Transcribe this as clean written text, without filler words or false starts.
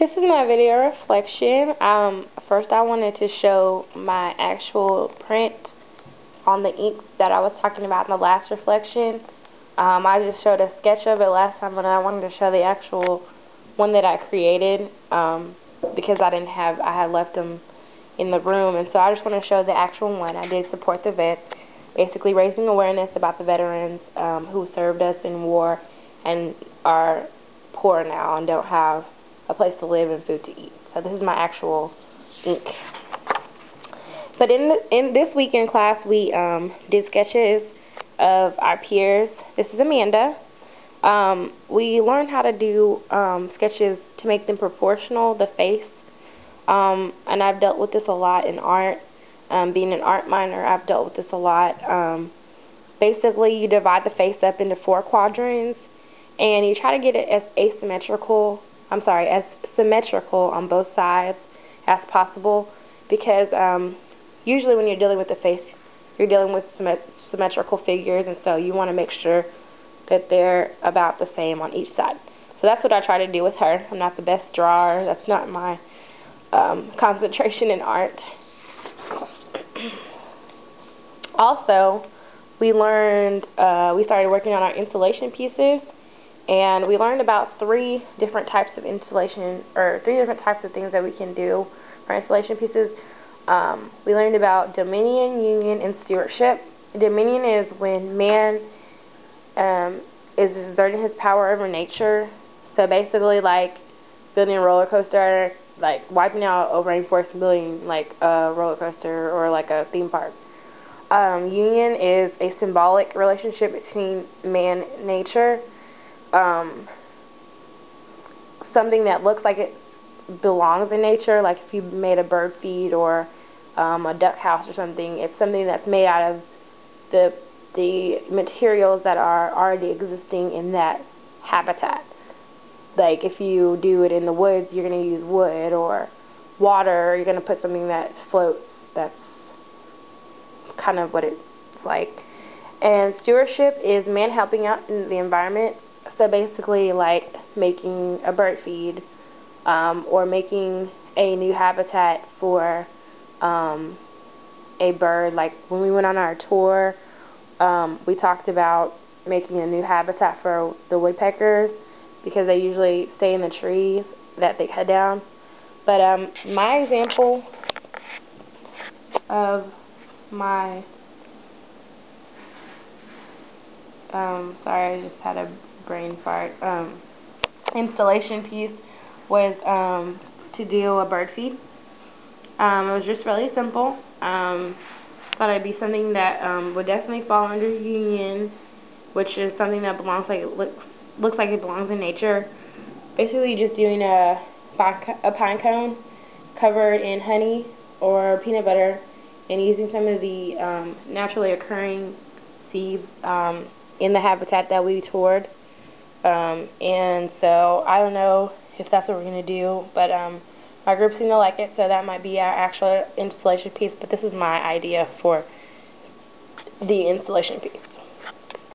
This is my video reflection. First I wanted to show my actual print on the ink that I was talking about in the last reflection. I just showed a sketch of it last time, but I wanted to show the actual one that I created because I had left them in the room, and so I just want to show the actual one. I did support the vets, basically raising awareness about the veterans who served us in war and are poor now and don't have a place to live and food to eat. So this is my actual ink. But in this weekend class, we did sketches of our peers. This is Amanda. We learned how to do sketches to make them proportional, the face. And I've dealt with this a lot in art. Being an art minor, I've dealt with this a lot. Basically, you divide the face up into 4 quadrants, and you try to get it as symmetrical on both sides as possible, because usually when you're dealing with the face, you're dealing with symmetrical figures, and so you want to make sure that they're about the same on each side. So that's what I try to do with her. I'm not the best drawer. That's not my concentration in art. Also, we started working on our installation pieces, and we learned about 3 different types of installation, or 3 different types of things that we can do for installation pieces. We learned about dominion, union, and stewardship. Dominion is when man is exerting his power over nature. So basically, like building a roller coaster, like wiping out a rainforest and building like a roller coaster or like a theme park. Union is a symbolic relationship between man and nature. Something that looks like it belongs in nature, like if you made a bird feed or a duck house or something, it's something that's made out of the materials that are already existing in that habitat. Like if you do it in the woods, you're going to use wood, or water, you're going to put something that floats. That's kind of what it's like. And stewardship is man helping out in the environment. So basically, like making a bird feed, or making a new habitat for a bird. Like when we went on our tour, we talked about making a new habitat for the woodpeckers, because they usually stay in the trees that they cut down. But my example of my sorry, I just had a brain fart. Installation piece was to do a bird feed. It was just really simple. Thought it'd be something that would definitely fall under union, which is something that belongs like looks like it belongs in nature. Basically, just doing a pine cone covered in honey or peanut butter, and using some of the naturally occurring seeds in the habitat that we toured. And so I don't know if that's what we're going to do, but my group seemed to like it, so that might be our actual installation piece. But this is my idea for the installation piece.